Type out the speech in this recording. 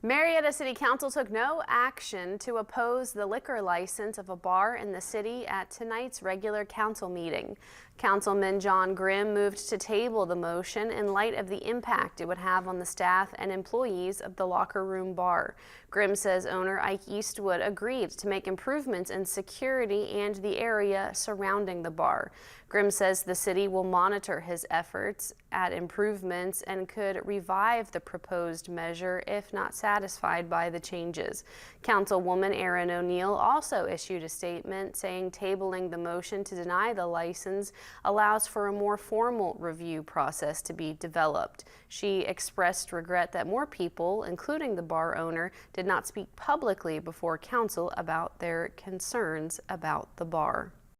Marietta City Council took no action to oppose the liquor license of a bar in the city at tonight's regular council meeting. Councilman John Grimm moved to table the motion in light of the impact it would have on the staff and employees of the Locker Room Bar. Grimm says owner Ike Eastwood agreed to make improvements in security and the area surrounding the bar. Grimm says the city will monitor his efforts at improvements and could revive the proposed measure if not satisfied by the changes. Councilwoman Erin O'Neill also issued a statement saying tabling the motion to deny the license allows for a more formal review process to be developed. She expressed regret that more people, including the bar owner, did not speak publicly before council about their concerns about the bar.